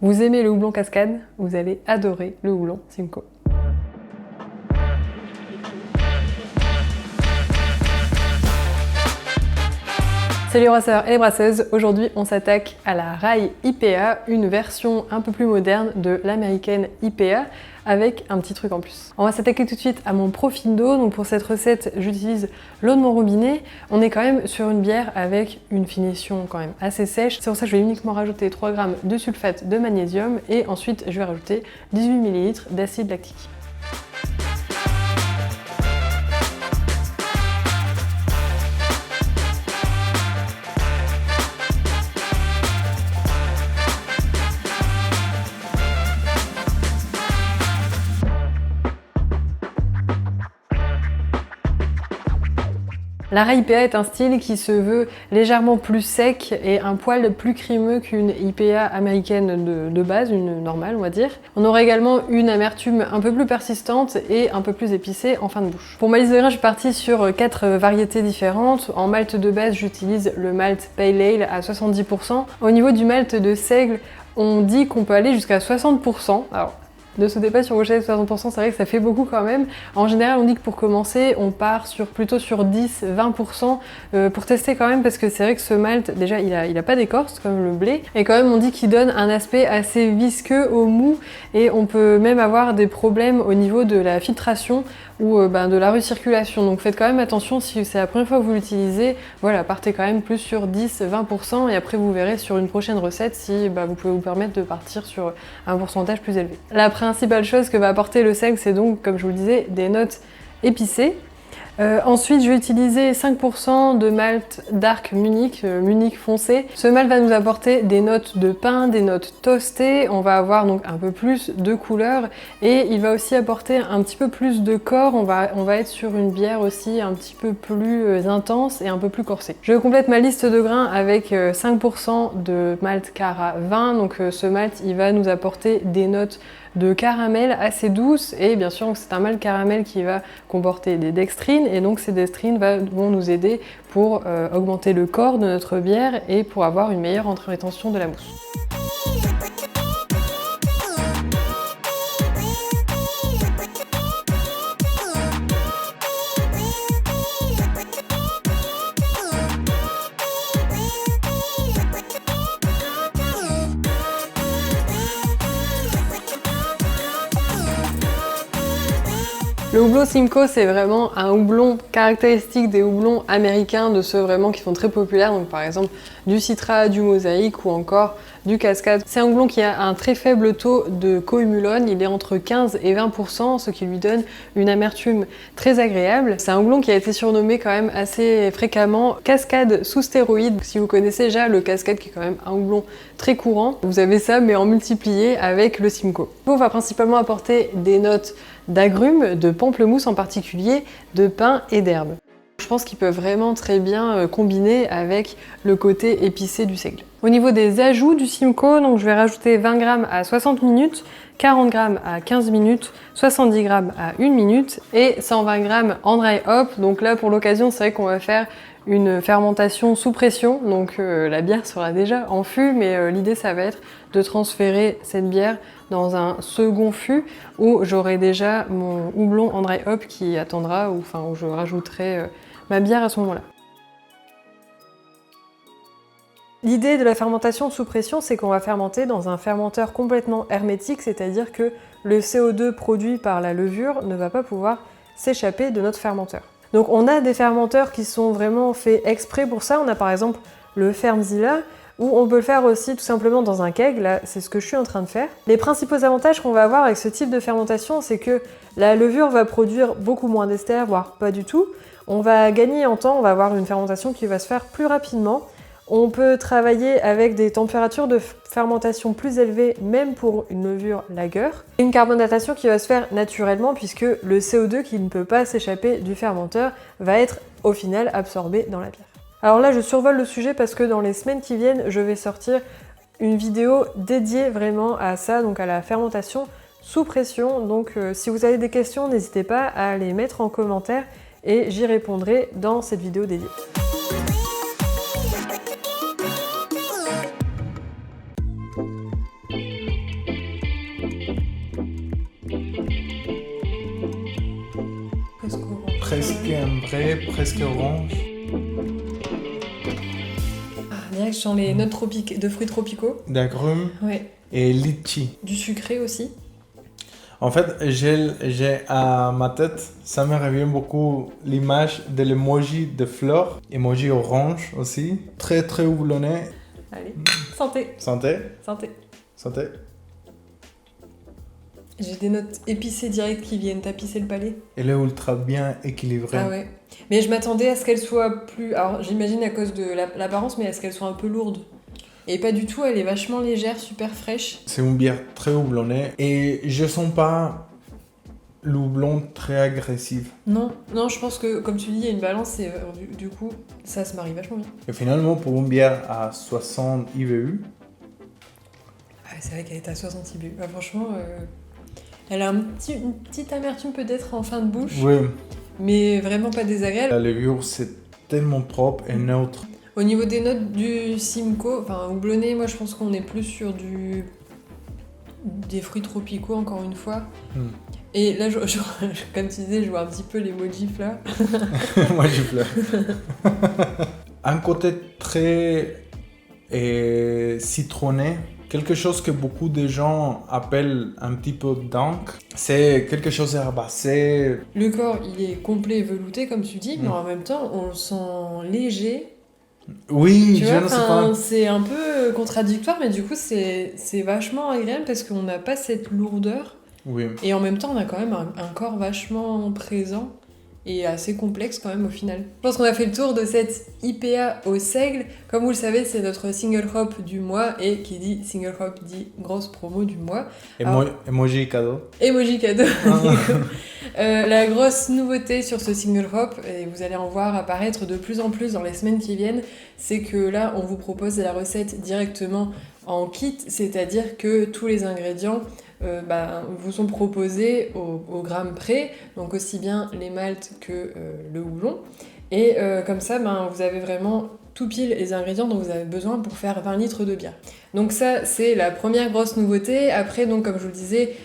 Vous aimez le houblon cascade, vous allez adorer le houblon Simcoe. Salut les brasseurs et les brasseuses, aujourd'hui on s'attaque à la Rye IPA, une version un peu plus moderne de l'américaine IPA avec un petit truc en plus. On va s'attaquer tout de suite à mon profil d'eau, donc pour cette recette j'utilise l'eau de mon robinet. On est quand même sur une bière avec une finition quand même assez sèche, c'est pour ça que je vais uniquement rajouter 3 g de sulfate de magnésium et ensuite je vais rajouter 18 ml d'acide lactique. La Rye IPA est un style qui se veut légèrement plus sec et un poil plus crémeux qu'une IPA américaine de base, une normale on va dire. On aura également une amertume un peu plus persistante et un peu plus épicée en fin de bouche. Pour ma liste de grains, je suis partie sur 4 variétés différentes. En malt de base, j'utilise le malt Pale Ale à 70%. Au niveau du malt de seigle, on dit qu'on peut aller jusqu'à 60%. Alors, ne sautez pas sur vos chaises, 60%, c'est vrai que ça fait beaucoup quand même. En général, on dit que pour commencer, on part plutôt sur 10-20% pour tester quand même, parce que c'est vrai que ce malt, déjà, il a pas d'écorce comme le blé, et quand même, on dit qu'il donne un aspect assez visqueux au mou, et on peut même avoir des problèmes au niveau de la filtration ou de la recirculation. Donc faites quand même attention si c'est la première fois que vous l'utilisez. Voilà, partez quand même plus sur 10-20% et après vous verrez sur une prochaine recette si vous pouvez vous permettre de partir sur un pourcentage plus élevé. La principale chose que va apporter le seigle, c'est donc, comme je vous le disais, des notes épicées. Ensuite, je vais utiliser 5% de malt dark Munich, Munich foncé. Ce malt va nous apporter des notes de pain, des notes toastées. On va avoir donc un peu plus de couleur et il va aussi apporter un petit peu plus de corps. On va être sur une bière aussi un petit peu plus intense et un peu plus corsée. Je complète ma liste de grains avec 5% de malt Cara 20. Donc ce malt, il va nous apporter des notes de caramel assez douce et bien sûr c'est un malt caramel qui va comporter des dextrines et donc ces dextrines vont nous aider pour augmenter le corps de notre bière et pour avoir une meilleure rétention de la mousse. Le houblon Simcoe, c'est vraiment un houblon caractéristique des houblons américains, de ceux vraiment qui sont très populaires, donc par exemple du Citra, du Mosaïque ou encore du Cascade. C'est un houblon qui a un très faible taux de cohumulone, il est entre 15 et 20%, ce qui lui donne une amertume très agréable. C'est un houblon qui a été surnommé quand même assez fréquemment Cascade sous stéroïdes. Si vous connaissez déjà le Cascade, qui est quand même un houblon très courant, vous avez ça mais en multiplié avec le Simcoe. On va principalement apporter des notes d'agrumes, de pamplemousse en particulier, de pin et d'herbe. Je pense qu'ils peuvent vraiment très bien combiner avec le côté épicé du seigle. Au niveau des ajouts du Simcoe, donc je vais rajouter 20 g à 60 minutes, 40 g à 15 minutes, 70 g à 1 minute et 120 g en dry hop. Donc là pour l'occasion, c'est vrai qu'on va faire une fermentation sous pression, donc la bière sera déjà en fût, mais l'idée ça va être de transférer cette bière dans un second fût où j'aurai déjà mon houblon en dry hop qui attendra, où je rajouterai ma bière à ce moment-là. L'idée de la fermentation sous pression, c'est qu'on va fermenter dans un fermenteur complètement hermétique, c'est-à-dire que le CO2 produit par la levure ne va pas pouvoir s'échapper de notre fermenteur. Donc on a des fermenteurs qui sont vraiment faits exprès pour ça. On a par exemple le Fermzilla, ou on peut le faire aussi tout simplement dans un keg. Là, c'est ce que je suis en train de faire. Les principaux avantages qu'on va avoir avec ce type de fermentation, c'est que la levure va produire beaucoup moins d'ester, voire pas du tout. On va gagner en temps, on va avoir une fermentation qui va se faire plus rapidement. On peut travailler avec des températures de fermentation plus élevées, même pour une levure lager. Une carbonatation qui va se faire naturellement puisque le CO2 qui ne peut pas s'échapper du fermenteur va être au final absorbé dans la bière. Alors là, je survole le sujet parce que dans les semaines qui viennent, je vais sortir une vidéo dédiée vraiment à ça, donc à la fermentation sous pression. Donc si vous avez des questions, n'hésitez pas à les mettre en commentaire et j'y répondrai dans cette vidéo dédiée. presque ambré, presque orange. Direct, je sens les notes de fruits tropicaux. D'agrumes Ouais. et litchi. Du sucré aussi. En fait, j'ai à ma tête, ça me revient beaucoup l'image de l'emoji de fleurs, emoji orange aussi, très très houblonné. Allez, santé. Santé, Santé. santé. J'ai des notes épicées directes qui viennent tapisser le palais. Elle est ultra bien équilibrée. Ah ouais. Mais je m'attendais à ce qu'elle soit plus... Alors j'imagine à cause de l'apparence, mais à ce qu'elle soit un peu lourde. Et pas du tout, elle est vachement légère, super fraîche. C'est une bière très houblonnée et je sens pas le houblon très agressif. Non, je pense que comme tu dis, il y a une balance et du coup, ça se marie vachement bien. Et finalement, pour une bière à 60 IBU, Ah, c'est vrai qu'elle est à 60 IBU. Bah, franchement, elle a une petite amertume peut-être en fin de bouche, oui, mais vraiment pas désagréable. la levure c'est tellement propre et neutre. Au niveau des notes du Simcoe, enfin houblonné, moi je pense qu'on est plus sur des fruits tropicaux encore une fois. Et là, comme tu disais, je vois un petit peu l'emoji fleur. Moi je pleure. Un côté très citronné, quelque chose que beaucoup de gens appellent un petit peu dank. C'est quelque chose d'herbacé. Le corps, il est complet et velouté, comme tu dis, mais en même temps, on le sent léger. Oui, Tu je vois, ne sais pas. c'est un peu contradictoire, mais du coup, c'est vachement agréable parce qu'on n'a pas cette lourdeur. Oui. Et en même temps, on a quand même un corps vachement présent et assez complexe quand même au final. Je pense qu'on a fait le tour de cette IPA au seigle. Comme vous le savez, c'est notre single hop du mois et qui dit single hop dit grosse promo du mois. Emoji cadeau. Emoji cadeau. La grosse nouveauté sur ce single hop, et vous allez en voir apparaître de plus en plus dans les semaines qui viennent, c'est que là, on vous propose la recette directement en kit, c'est-à-dire que tous les ingrédients vous sont proposés au gramme près, donc aussi bien les maltes que le houblon. Et comme ça, vous avez vraiment tout pile les ingrédients dont vous avez besoin pour faire 20 litres de bière. Donc ça, c'est la première grosse nouveauté. Après, donc comme je vous le disais,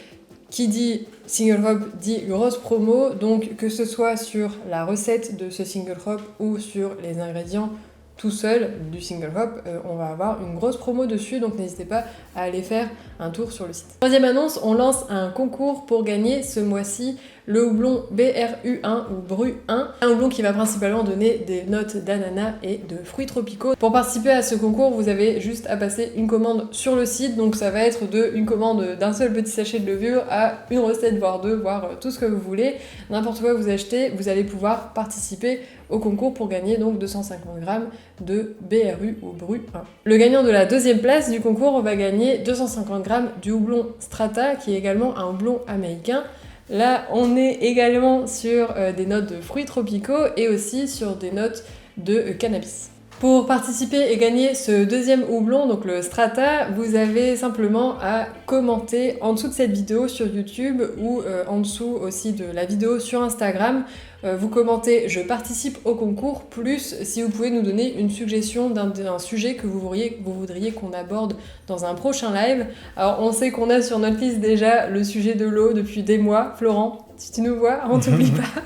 qui dit single hop dit grosse promo, donc que ce soit sur la recette de ce single hop ou sur les ingrédients tout seul du single hop, on va avoir une grosse promo dessus, donc n'hésitez pas à aller faire un tour sur le site. Troisième annonce, on lance un concours pour gagner ce mois-ci le houblon BRU1 ou BRU1, un houblon qui va principalement donner des notes d'ananas et de fruits tropicaux. Pour participer à ce concours, vous avez juste à passer une commande sur le site, donc ça va être une commande d'un seul petit sachet de levure à une recette, voire deux, voire tout ce que vous voulez. N'importe quoi vous achetez, vous allez pouvoir participer au concours pour gagner donc 250 grammes de BRU ou BRU1. Le gagnant de la deuxième place du concours va gagner 250 grammes du houblon Strata, qui est également un houblon américain. Là, on est également sur des notes de fruits tropicaux et aussi sur des notes de cannabis. Pour participer et gagner ce deuxième houblon, donc le Strata, vous avez simplement à commenter en dessous de cette vidéo sur YouTube ou en dessous aussi de la vidéo sur Instagram. Vous commentez « Je participe au concours » plus si vous pouvez nous donner une suggestion d'un sujet que vous voudriez qu'on aborde dans un prochain live. Alors on sait qu'on a sur notre liste déjà le sujet de l'eau depuis des mois. Florent, si tu nous vois, on t'oublie pas.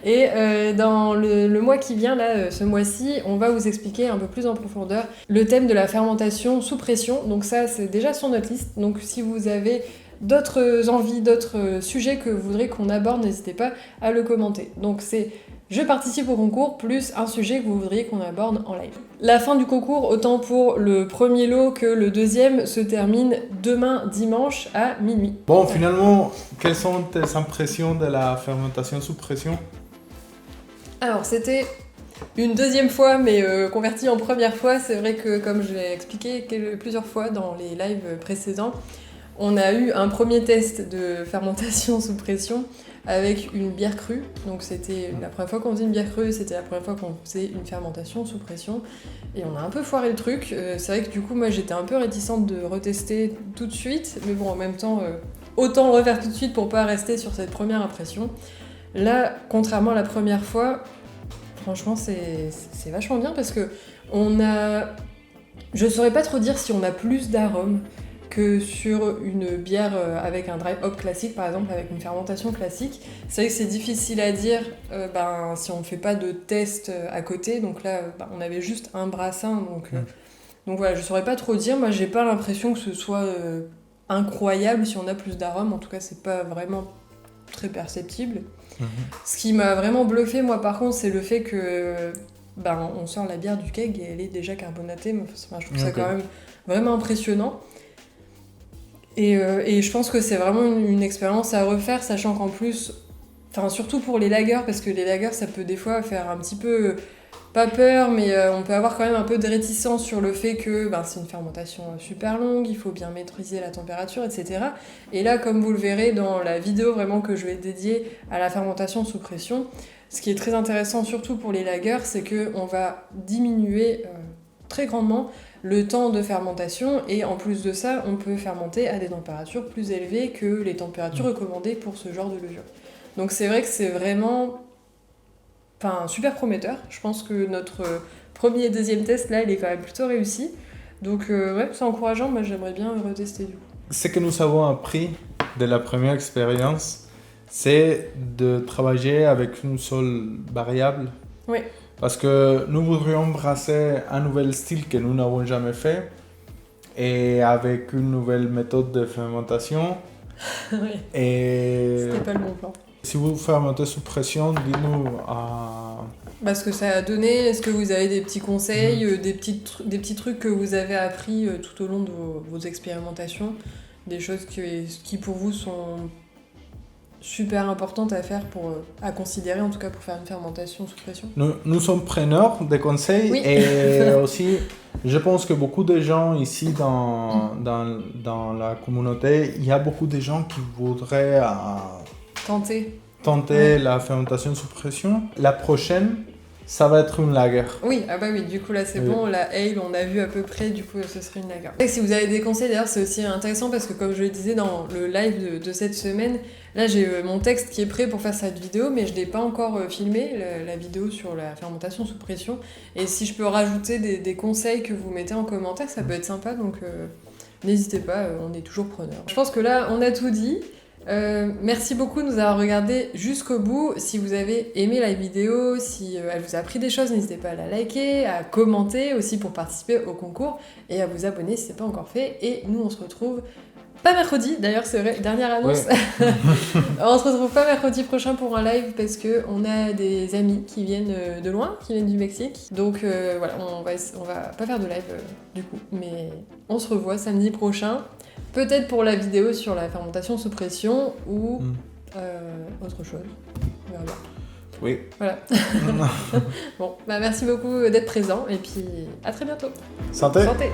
Et dans le mois qui vient, là, ce mois-ci, on va vous expliquer un peu plus en profondeur le thème de la fermentation sous pression. Donc ça, c'est déjà sur notre liste. Donc si vous avez d'autres envies, d'autres sujets que vous voudrez qu'on aborde, n'hésitez pas à le commenter. Donc c'est je participe au concours plus un sujet que vous voudriez qu'on aborde en live. La fin du concours, autant pour le premier lot que le deuxième, se termine demain dimanche à minuit. Bon, finalement, quelles sont tes impressions de la fermentation sous pression? Alors c'était une deuxième fois, mais convertie en première fois. C'est vrai que comme je l'ai expliqué plusieurs fois dans les lives précédents, on a eu un premier test de fermentation sous pression avec une bière crue. Donc c'était la première fois qu'on faisait une bière crue, c'était la première fois qu'on faisait une fermentation sous pression. Et on a un peu foiré le truc. C'est vrai que du coup, moi j'étais un peu réticente de retester tout de suite. Mais bon, en même temps, autant le refaire tout de suite pour pas rester sur cette première impression. Là, contrairement à la première fois, franchement c'est vachement bien parce que on a... Je saurais pas trop dire si on a plus d'arômes que sur une bière avec un dry hop classique, par exemple, avec une fermentation classique. C'est vrai que c'est difficile à dire si on ne fait pas de test à côté. Donc là, on avait juste un brassin, donc voilà, je saurais pas trop dire. Moi, j'ai pas l'impression que ce soit incroyable si on a plus d'arômes. En tout cas, c'est pas vraiment très perceptible. Ce qui m'a vraiment bluffé, moi, par contre, c'est le fait que on sort la bière du keg et elle est déjà carbonatée. Enfin, je trouve ça quand même vraiment impressionnant. Et je pense que c'est vraiment une expérience à refaire, sachant qu'en plus, surtout pour les lagers, parce que les lagers, ça peut des fois faire un petit peu, pas peur, mais on peut avoir quand même un peu de réticence sur le fait que c'est une fermentation super longue, il faut bien maîtriser la température, etc. Et là, comme vous le verrez dans la vidéo vraiment que je vais dédier à la fermentation sous pression, ce qui est très intéressant, surtout pour les lagers, c'est qu'on va diminuer très grandement le temps de fermentation, et en plus de ça, on peut fermenter à des températures plus élevées que les températures recommandées pour ce genre de levure. Donc c'est vrai que c'est vraiment super prometteur. Je pense que notre premier et deuxième test, là, il est quand même plutôt réussi. Donc c'est encourageant, moi j'aimerais bien retester du coup. Ce que nous avons appris de la première expérience, c'est de travailler avec une seule variable. Oui. Parce que nous voudrions brasser un nouvel style que nous n'avons jamais fait et avec une nouvelle méthode de fermentation. Oui. Et c'était pas le bon plan. Si vous fermentez sous pression, dites-nous ce que ça a donné. Est-ce que vous avez des petits conseils, des petits trucs que vous avez appris tout au long de vos expérimentations, des choses qui pour vous sont super importante à faire à considérer en tout cas pour faire une fermentation sous pression. Nous sommes preneurs des conseils, oui. Et aussi je pense que beaucoup de gens ici dans la communauté, il y a beaucoup de gens qui voudraient tenter la fermentation sous pression. La prochaine, ça va être une lager. Oui, du coup là c'est bon, la ale on a vu à peu près, du coup ce serait une lager. Et si vous avez des conseils, d'ailleurs c'est aussi intéressant parce que comme je le disais dans le live de cette semaine, là j'ai mon texte qui est prêt pour faire cette vidéo, mais je l'ai pas encore filmé, la vidéo sur la fermentation sous pression. Et si je peux rajouter des conseils que vous mettez en commentaire, ça peut être sympa, donc n'hésitez pas, on est toujours preneurs. Je pense que là on a tout dit. Merci beaucoup de nous avoir regardé jusqu'au bout. Si vous avez aimé la vidéo, si elle vous a appris des choses, n'hésitez pas à la liker, à commenter aussi pour participer au concours et à vous abonner si ce n'est pas encore fait. Et nous on se retrouve pas mercredi, d'ailleurs c'est vrai, dernière annonce. Ouais. On se retrouve pas mercredi prochain pour un live parce qu'on a des amis qui viennent de loin, qui viennent du Mexique. Donc voilà, on va pas faire de live du coup, mais on se revoit samedi prochain. Peut-être pour la vidéo sur la fermentation sous pression ou autre chose. On verra bien. Oui. Voilà. Bon, merci beaucoup d'être présent et puis à très bientôt. Santé. Santé.